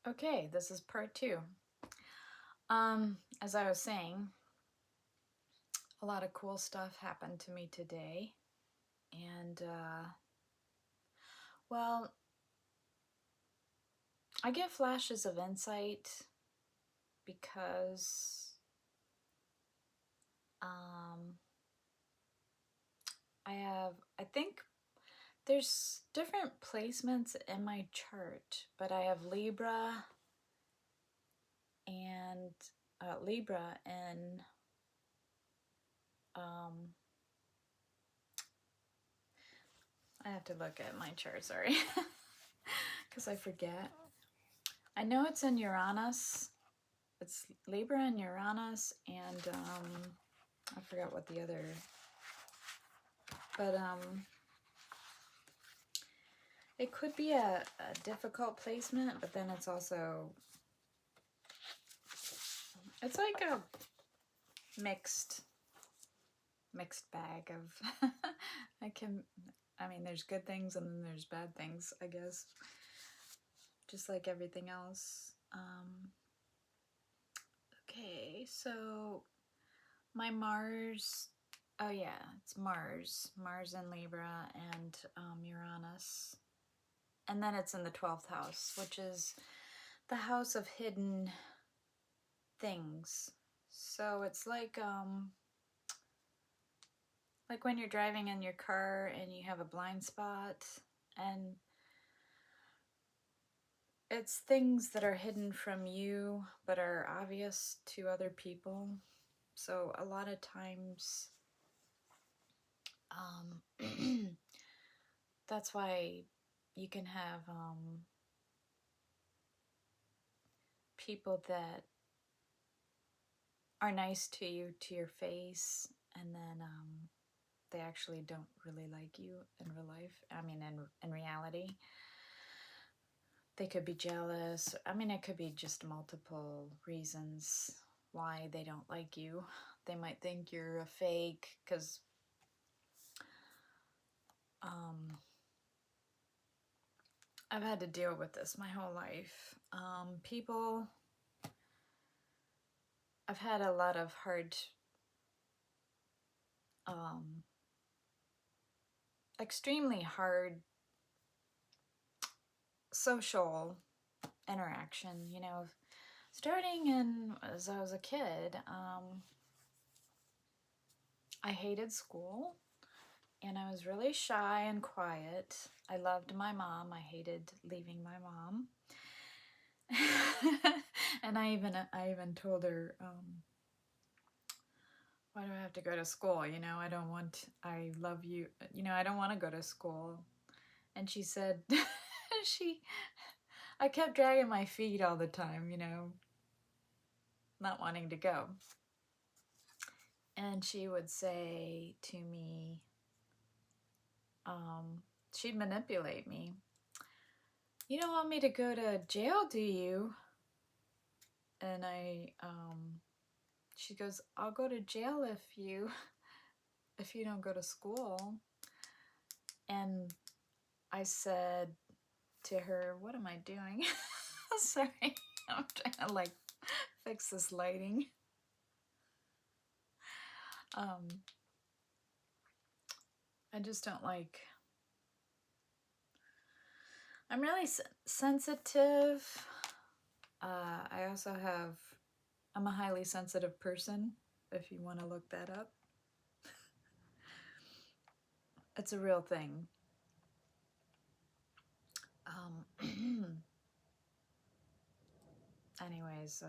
Okay, this is part two. As I was saying, a lot of cool stuff happened to me today. And, well, I get flashes of insight because I think there's different placements in my chart, but I have Libra and Libra and I have to look at my chart, sorry, because I forget. I know it's in Uranus. It's Libra and Uranus, and I forgot what the other, but it could be a difficult placement, but then it's also, it's like a mixed bag of, I mean, there's good things and then there's bad things, I guess, just like everything else. Okay, so my Mars, oh yeah, it's Mars in Libra and Uranus. And then it's in the 12th house, which is the house of hidden things. So it's like when you're driving in your car and you have a blind spot, and it's things that are hidden from you but are obvious to other people. So a lot of times that's why you can have people that are nice to you to your face, and then they actually don't really like you in real life. I mean, in reality, they could be jealous. I mean, it could be just multiple reasons why they don't like you. They might think you're a fake because I've had to deal with this my whole life. People, I've had a lot of hard, extremely hard social interaction, you know, starting in as I was a kid. I hated school and I was really shy and quiet. I loved my mom. I hated leaving my mom. And I even told her, why do I have to go to school? You know, I love you. You know, I don't want to go to school. And she said, I kept dragging my feet all the time, you know, not wanting to go. And she would say to me, she'd manipulate me. You don't want me to go to jail, do you? And she goes, I'll go to jail if you don't go to school. And I said to her, what am I doing? Sorry, I'm trying to like fix this lighting. I just don't like, I'm really sensitive. I also have, I'm a highly sensitive person, if you want to look that up. It's a real thing. Anyways,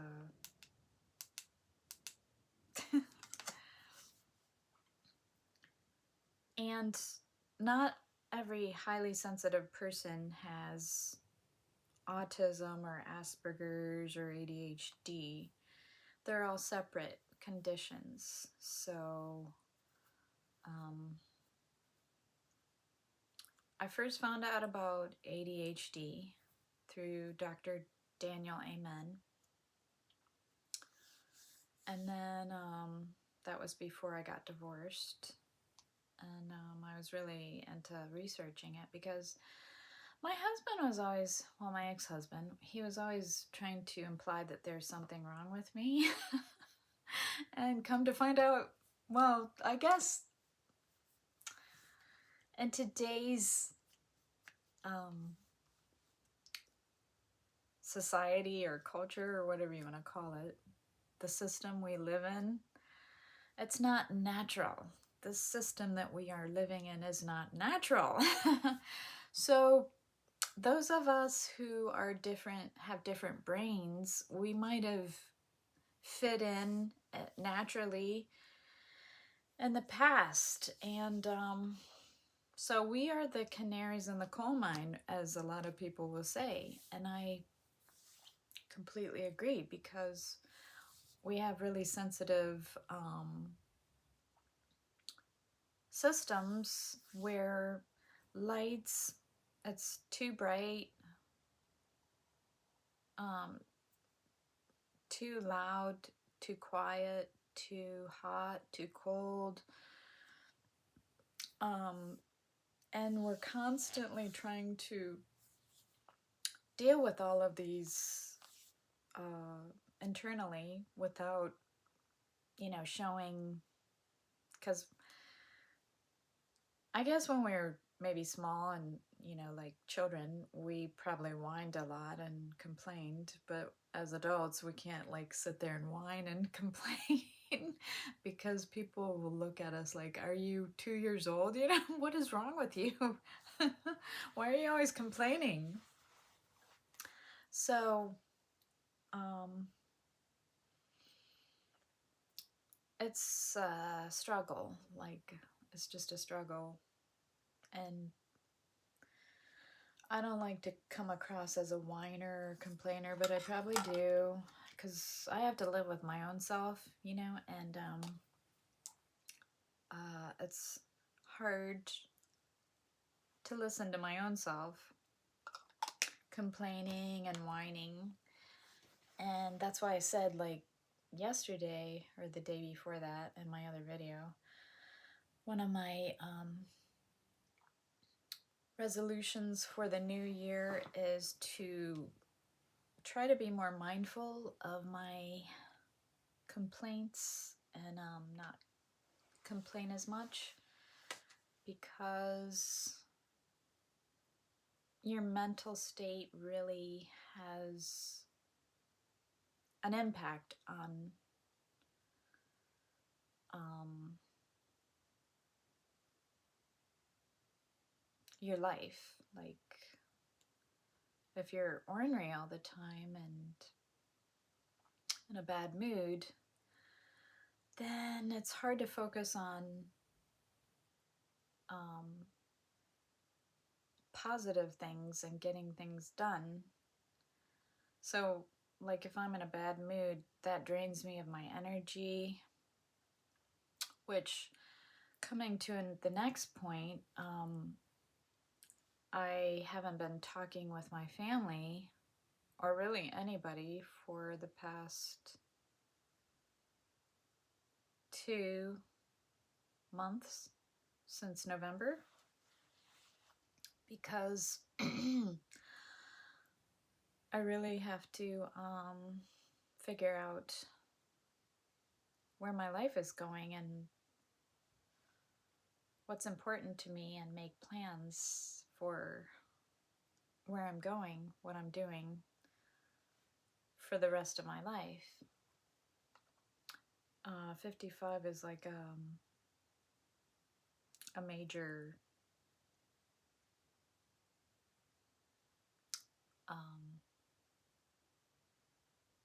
and not every highly sensitive person has autism or Asperger's or ADHD. They're all separate conditions. So I first found out about ADHD through Dr. Daniel Amen. And then that was before I got divorced. And I was really into researching it because My husband was always, well, my ex-husband, he was always trying to imply that there's something wrong with me. And come to find out, well, I guess in today's um, society or culture or whatever you want to call it, the system we live in, it's not natural. The system that we are living in is not natural. So those of us who are different, have different brains, we might have fit in naturally in the past. And so we are the canaries in the coal mine, as a lot of people will say. And I completely agree, because we have really sensitive systems where lights, it's too bright, um, too loud, too quiet, too hot, too cold. And we're constantly trying to deal with all of these internally without, showing, because I guess when we're maybe small and, like children, we probably whined a lot and complained, but as adults, we can't like sit there and whine and complain because people will look at us like, are you 2 years old? What is wrong with you? Why are you always complaining? So, it's a struggle. Like, it's just a struggle. And I don't like to come across as a whiner or complainer, but I probably do, because I have to live with my own self, and it's hard to listen to my own self complaining and whining. And that's why I said, like, yesterday or the day before that in my other video, one of my resolutions for the new year is to try to be more mindful of my complaints and not complain as much, because your mental state really has an impact on your life. Like, if you're ornery all the time and in a bad mood, then it's hard to focus on positive things and getting things done. So, like, if I'm in a bad mood, that drains me of my energy, which, coming to the next point, I haven't been talking with my family, or really anybody, for the past 2 months, since November, because I really have to figure out where my life is going and what's important to me, and make plans for where I'm going, what I'm doing for the rest of my life. 55 is like a major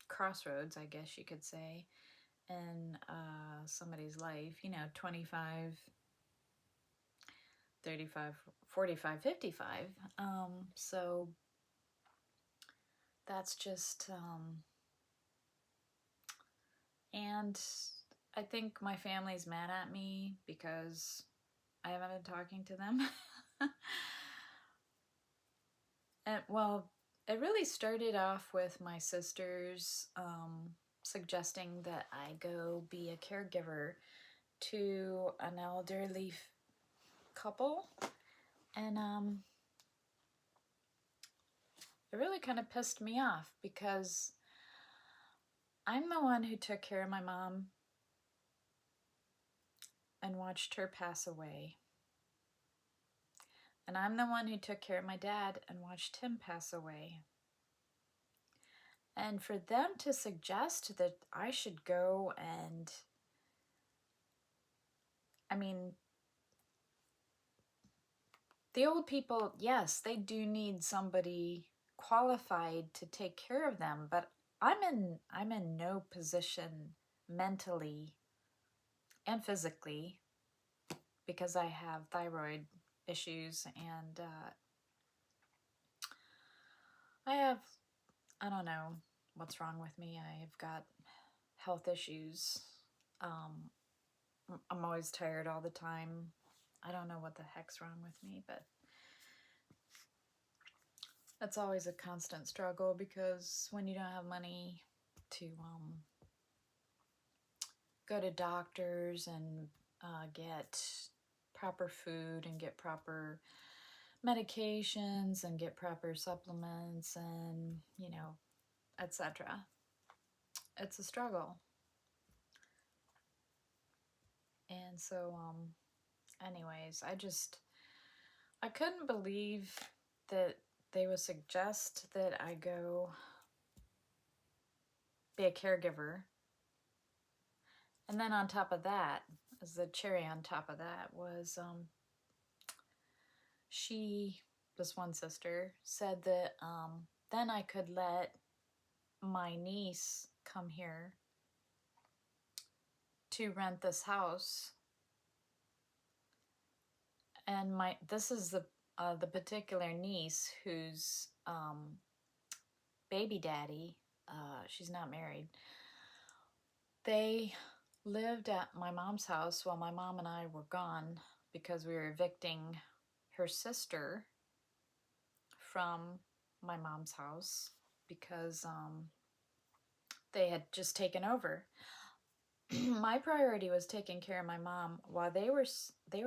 crossroads, I guess you could say, in somebody's life. 25, 35, 45, 55. So that's just, and I think my family's mad at me because I haven't been talking to them. And, well, it really started off with my sisters suggesting that I go be a caregiver to an elderly couple. And it really kind of pissed me off because I'm the one who took care of my mom and watched her pass away. And I'm the one who took care of my dad and watched him pass away. And for them to suggest that I should go and, I mean, the old people, yes, they do need somebody qualified to take care of them, but I'm in no position mentally and physically because I have thyroid issues and I don't know what's wrong with me. I've got health issues. Um, I'm always tired all the time. I don't know what the heck's wrong with me, but that's always a constant struggle because when you don't have money to go to doctors and get proper food and get proper medications and get proper supplements and, you know, etc. It's a struggle. And so, anyways, I couldn't believe that they would suggest that I go be a caregiver. And then on top of that, as the cherry on top of that was, this one sister, said that then I could let my niece come here to rent this house. And this is the particular niece whose baby daddy, she's not married, they lived at my mom's house while my mom and I were gone because we were evicting her sister from my mom's house because they had just taken over. My priority was taking care of my mom while they were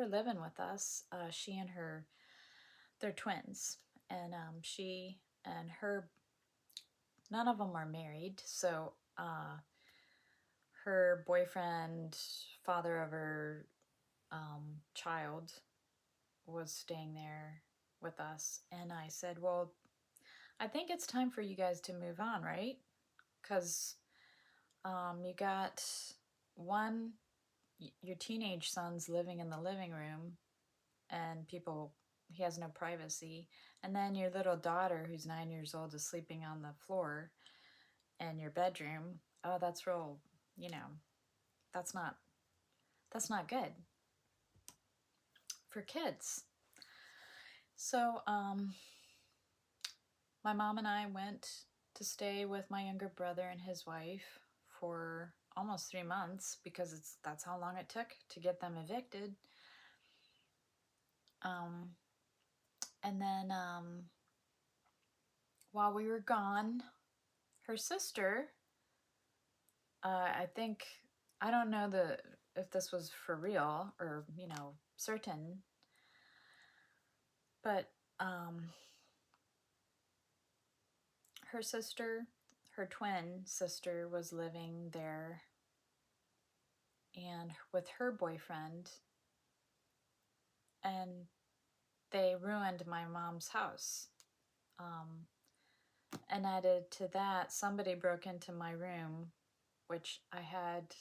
living with us. She and they're twins, and she and her, none of them are married, so her boyfriend, father of her child, was staying there with us. And I said, well, I think it's time for you guys to move on, right? Because you got your teenage son's living in the living room and he has no privacy. And then your little daughter, who's 9 years old, is sleeping on the floor in your bedroom. Oh, that's real, that's not good for kids. So, my mom and I went to stay with my younger brother and his wife for almost 3 months because that's how long it took to get them evicted. And then while we were gone, her sister, I don't know if this was for real or, certain, but her sister, her twin sister, was living there and with her boyfriend, and they ruined my mom's house. And added to that, somebody broke into my room, which I had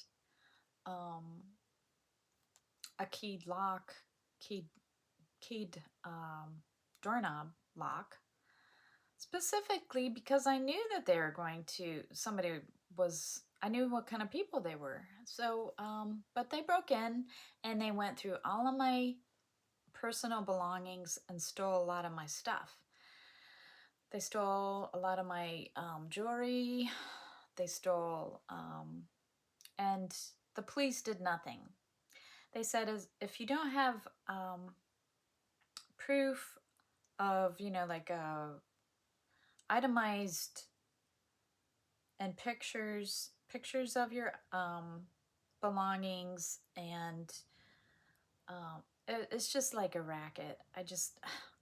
a keyed doorknob lock, specifically because I knew that they were I knew what kind of people they were. So, but they broke in and they went through all of my personal belongings and stole a lot of my stuff. They stole a lot of my jewelry. They stole, and the police did nothing. They said, if you don't have proof of, like itemized and pictures of your belongings, and it's just like a racket. I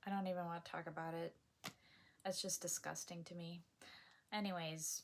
don't even want to talk about it. That's just disgusting to me. Anyways,